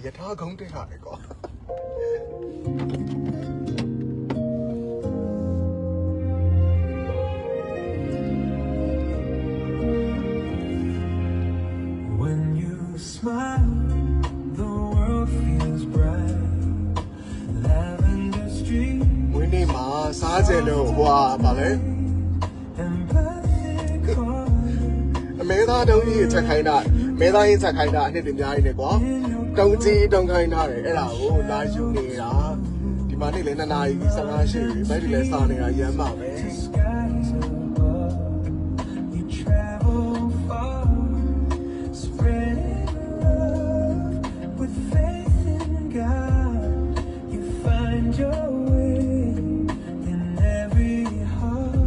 yata gong te ha ko. When you smile, the world feels bright. Lavender street. Winnie ma sa je lo hwa ba le. Meda don't eat a kind of Meda is a kind of hidden behind the guap. Don't see, don't kind of oh, nice you need. The money in an eye is a nice shoe, maybe less on a yama. You travel far, spread love with faith in God. You find your way in every heart.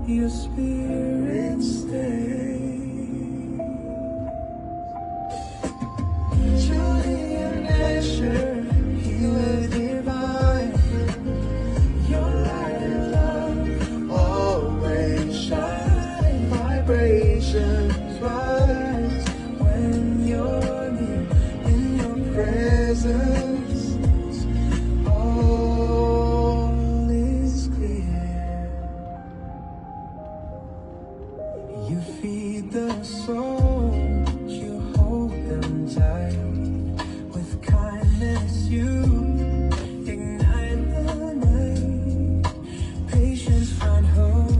Your spirit stays. Julian Asher, healer divine. Your light and love always shine. Vibrations rise when you're near in your presence. All is clear. You feed the soul, you hold them tight. With kindness you ignite the night. Patience find hope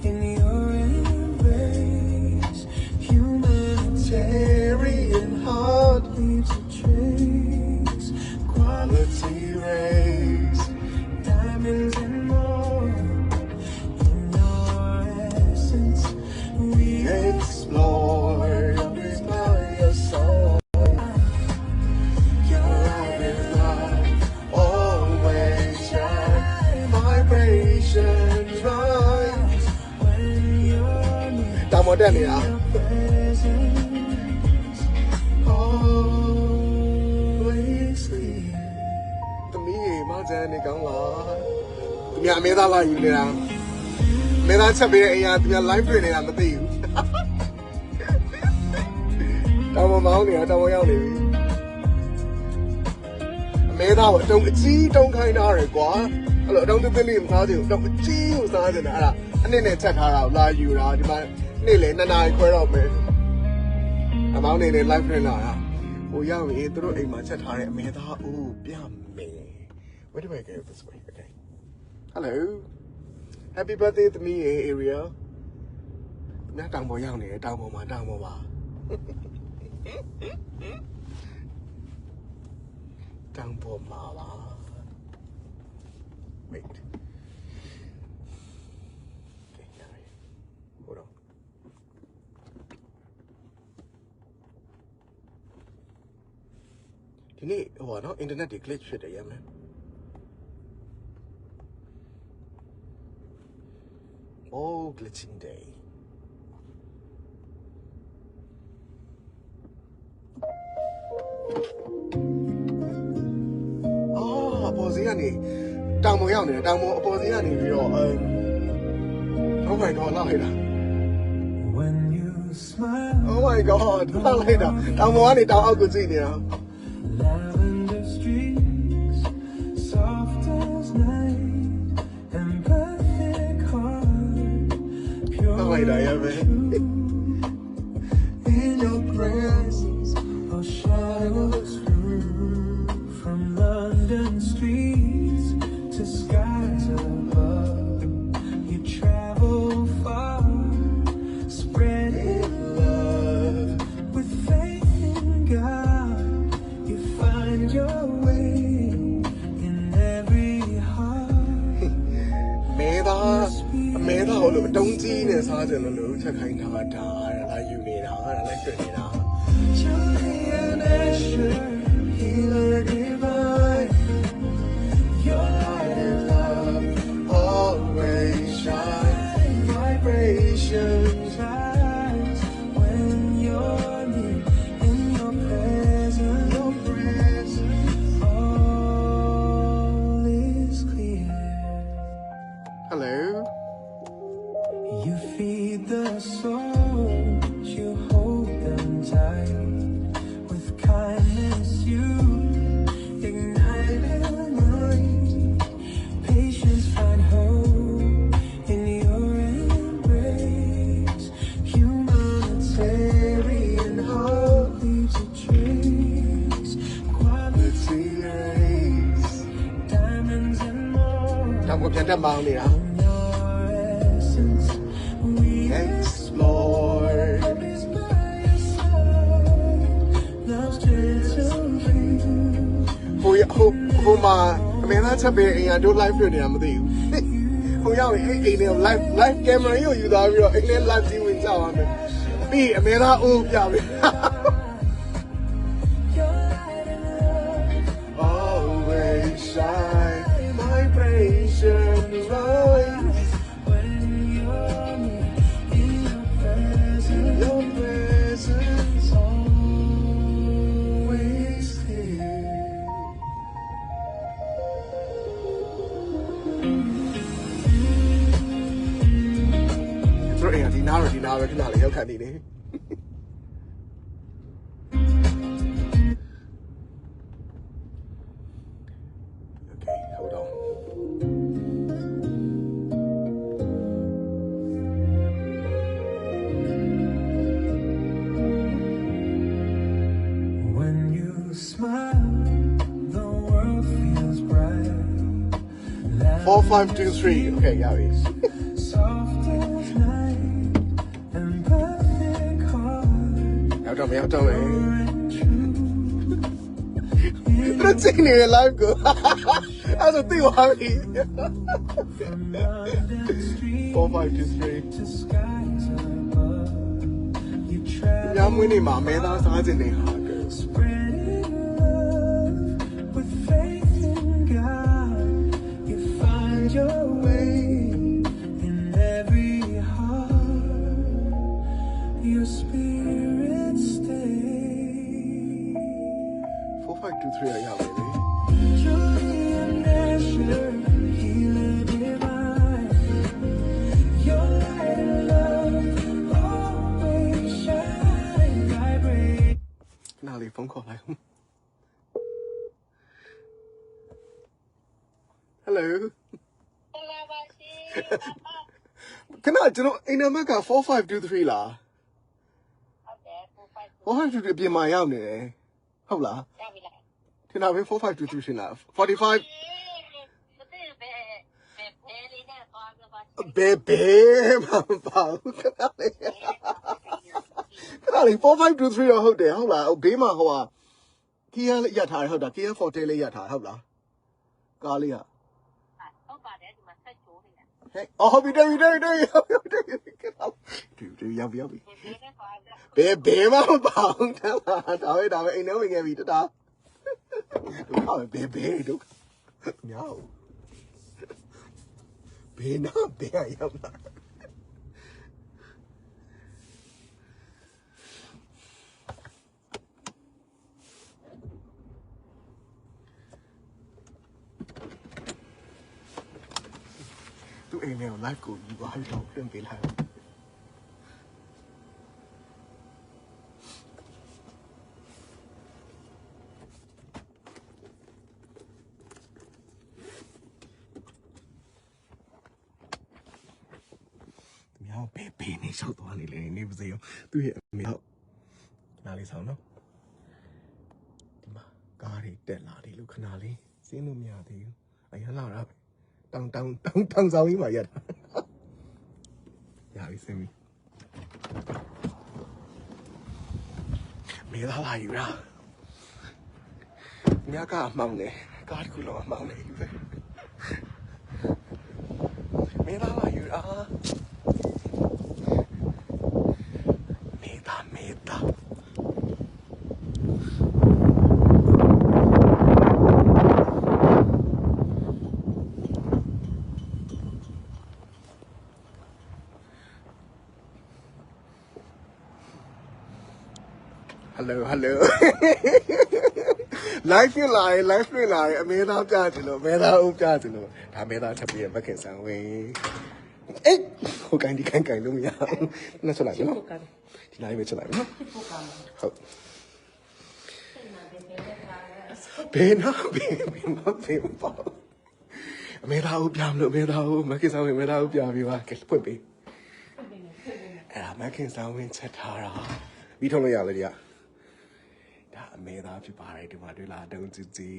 in your embrace. Humanitarian heart leaves a trace. Quality rays, diamonds and more. In your essence we explore. Inspire your soul. Your light is love, always shine. Vibrations rise when you're near. Presence. Always clear. The me, Martin, come on. Yeah, Meda like you now. Meda Chabby, and your library, I'm with you. Don't mountain, I don't want you. Meda, don't see, don't kind of require. Hello, don't believe how you don't see you, Sergeant. And then they check her out, like you are the man. Nearly, and I quit up me. I'm out in a library now. Oh, yeah, we through a much at her, Meda, oh, me. Where do I go this way? Okay. Hello. Happy birthday to me, area. Not down more young, down more, down more. Down for Mala. Wait. Okay, hold on. Today, oh, no, internet glitch shit, yeah, man. Oh, glitching day. Oh, Posiani. Down more young, down more Posiani. Oh my god, later. When you smile, Oh my god, later. Down more money, down good senior. lavender streaks, soft as night, and perfect heart, pure Later, yeah, man. in your presence, all shadows through, from London streets to skies above. You travel far, spreading love with faith in God. You find your way in every heart. Meda, don't see the Sergeant, check kind of like you need, like you need. Julian Asher, healer divine. Your light and love Always shine. vibrations rise when you're near in your presence. All is clear. Hello. You feed the soul, you hold them tight with တက်မောင်းနေတာ your essence. We explore always by your side. Love's just so true. ဟိုမှာအမေသားချက်ပေးအိမ်ကတို့ live တွေ့နေတာမသိဘူးဟိုရောက်ရင်အိမ်တွေ live camera ကိုယူသွားပြီးတော့အိမ်ထဲ live ကြည့်ဝင်ကြပါမယ်ပြီးအမေသားအိုးပြပြီ Your light and love. always shine vibration rise When you're near, in your presence. your presence always here တို့အိမ်ကဒီနားပဲခဏလေးရောက်ခတ်နေတယ် Okay, hold on. When you smile, the world feels bright. 4, 5, 2, 3. Okay, yeah, it's Soft as night and perfect heart. out of me, out of me. And true. Let's sing it live, go. That's a thing, Harvey. From London street 4, 5, 2, 3. to skies above, you travel. I'm winning, my man. That's in the heart, girl. Spreading love with faith in God, you find your way in every heart. Your spirit stays. 4, 5, 2, 3, yeah, baby. Joy and measure, healer divine. Your light and love always shine, vibrate. Now, leave phone call, like. Hello. Can I, you know, in America, 4, 5, 2, 3, la. 4, 5, 2, 3, be my own, eh? How la? Can I be 4, 5, 2, 3, 3, la? 45. Baby, Mama. Can I, 4, 5, 2, 3, or hold there? How la? Obey my hoa. Kia yat high, how da? Kia 4, tail yat high, how la? Galia. Hey, oh, we do. Do, yummy. Baby, Mama. Đó, anh nói mình nghe gì đó. Đúng rồi, baby, đúng. Nhau. Bé nó, bé ai không? Tụi em live của gói đầu đơn vị làm. Baby này sao toàn này lên này bây giờ tôi hiện mình hậu nào đi sao nó mà cá thì đẹp là thì lúc nào đi xin luôn nhà thì anh hắn nào đó tăng sao ý mà vậy nhà đi xem mẹ đã lại ra nhà cá mỏng này cá thì cũng là mỏng này vậy mẹ đã lại ra meta hello live lạiအမေသားကြားတယ်လို့အမေသားဦးကြားတယ်လို့ဒါအမေသားချက်ပြီးမခင်ဆန်ဝင်အေးဟိုကန်ဒီကန်လို့မရဘူးနဲ့ဆက်လိုက်နော်ဒီလိုက်ပဲချက်လိုက်နော်ဟုတ်ဘေးနာဘေးမပေါ့အမေသားဦးပြမလို့အမေသားဦးမခင်ဆန်ဝင်အမေသားဦးပြပြီးပါကဲဖွင့်ပေးအဲ့ဒါမခင်ဆန်ဝင်ချက်ထားတာပြီးထုတ်လို့ရလေဒီကဒါအမေသားဖြစ်ပါတယ်ဒီမှာတွေ့လာတုံးကြည့်